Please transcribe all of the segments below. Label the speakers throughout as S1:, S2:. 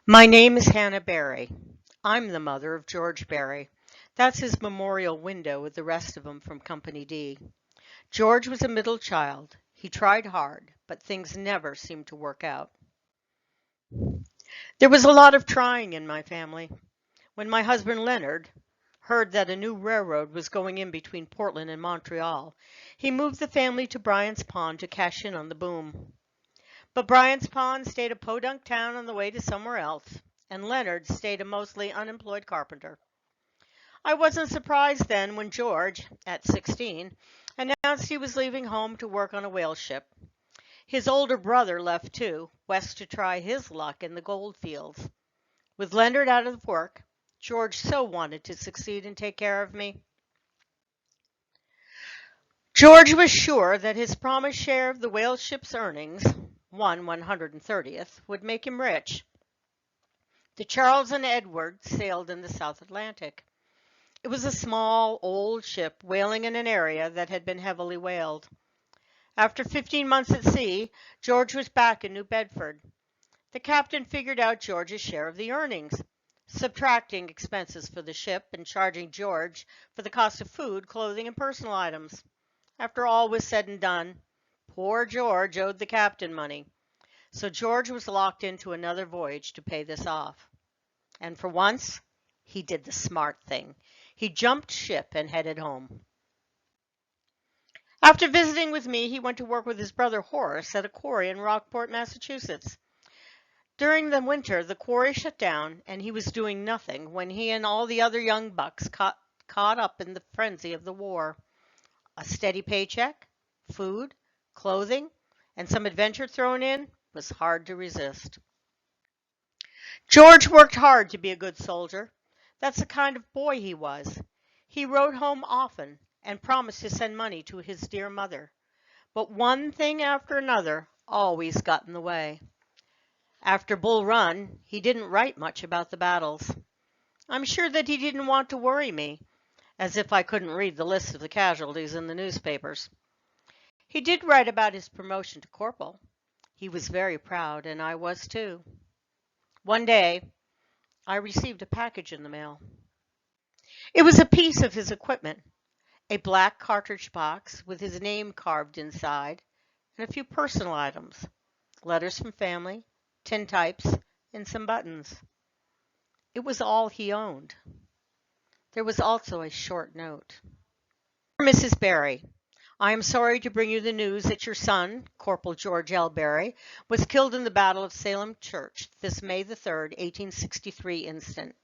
S1: My name is Hannah Barry. I'm the mother of George Barry. That's his memorial window with the rest of them from Company D. George was a middle child. He tried hard, but things never seemed to work out. There was a lot of trying in my family. When my husband Leonard heard that a new railroad was going in between Portland and Montreal, he moved the family to Bryant's Pond to cash in on the boom. But Bryant's Pond stayed a podunk town on the way to somewhere else, and Leonard stayed a mostly unemployed carpenter. I wasn't surprised then when George, at 16, announced he was leaving home to work on a whale ship. His older brother left too, west to try his luck in the gold fields. With Leonard out of work, George so wanted to succeed and take care of me. George was sure that his promised share of the whale ship's earnings, 1/130th, would make him rich. The Charles and Edward sailed in the South Atlantic. It was a small, old ship whaling in an area that had been heavily whaled. After 15 months at sea, George was back in New Bedford. The captain figured out George's share of the earnings, subtracting expenses for the ship and charging George for the cost of food, clothing, and personal items. After all was said and done, poor George owed the captain money. So George was locked into another voyage to pay this off. And for once, he did the smart thing. He jumped ship and headed home. After visiting with me, he went to work with his brother Horace at a quarry in Rockport, Massachusetts. During the winter, the quarry shut down, and he was doing nothing when he and all the other young bucks caught up in the frenzy of the war. A steady paycheck, food, clothing, and some adventure thrown in was hard to resist. George worked hard to be a good soldier. That's the kind of boy he was. He wrote home often and promised to send money to his dear mother. But one thing after another always got in the way. After Bull Run, he didn't write much about the battles. I'm sure that he didn't want to worry me, as if I couldn't read the list of the casualties in the newspapers. He did write about his promotion to corporal. He was very proud, and I was too. One day, I received a package in the mail. It was a piece of his equipment, a black cartridge box with his name carved inside, and a few personal items, letters from family, tintypes, and some buttons. It was all he owned. There was also a short note. Mrs. Barry, I am sorry to bring you the news that your son, Corporal George L. Barry, was killed in the Battle of Salem Church this May the 3rd, 1863 instant.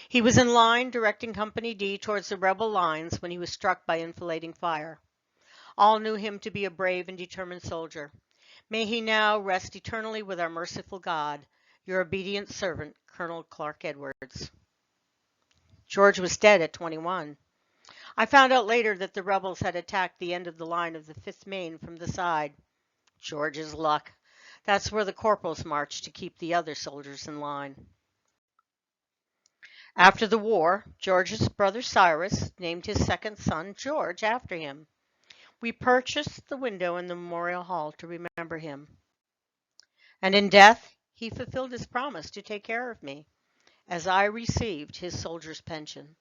S1: He was in line directing Company D towards the rebel lines when he was struck by enfilading fire. All knew him to be a brave and determined soldier. May he now rest eternally with our merciful God. Your obedient servant, Colonel Clark Edwards. George was dead at 21. I found out later that the rebels had attacked the end of the line of the 5th Maine from the side. George's luck. That's where the corporals marched to keep the other soldiers in line. After the war, George's brother Cyrus named his second son George after him. We purchased the window in the Memorial Hall to remember him. And in death, he fulfilled his promise to take care of me, as I received his soldier's pension.